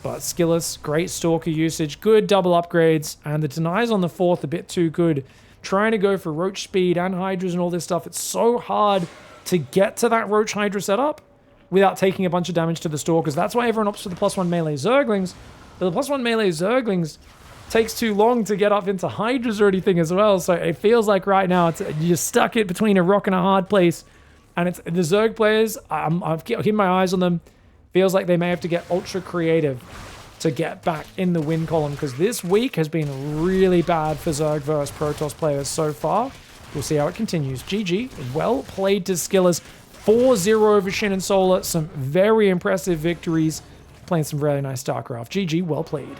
But SKILLOUS, great Stalker usage, good double upgrades, and the denies on the 4th a bit too good. Trying to go for Roach speed and Hydras and all this stuff. It's so hard to get to that Roach Hydra setup without taking a bunch of damage to the Stalkers. That's why everyone opts for the +1 melee Zerglings. But the +1 melee Zerglings takes too long to get up into Hydras or anything as well. So it feels like right now you're stuck it between a rock and a hard place. And it's the Zerg players, I'm keeping my eyes on them. Feels like they may have to get ultra creative to get back in the win column, because this week has been really bad for Zerg versus Protoss players so far. We'll see how it continues. GG. Well played to SKILLOUS. 4-0 over Shin and Solar. Some very impressive victories. Playing some really nice StarCraft. GG. Well played.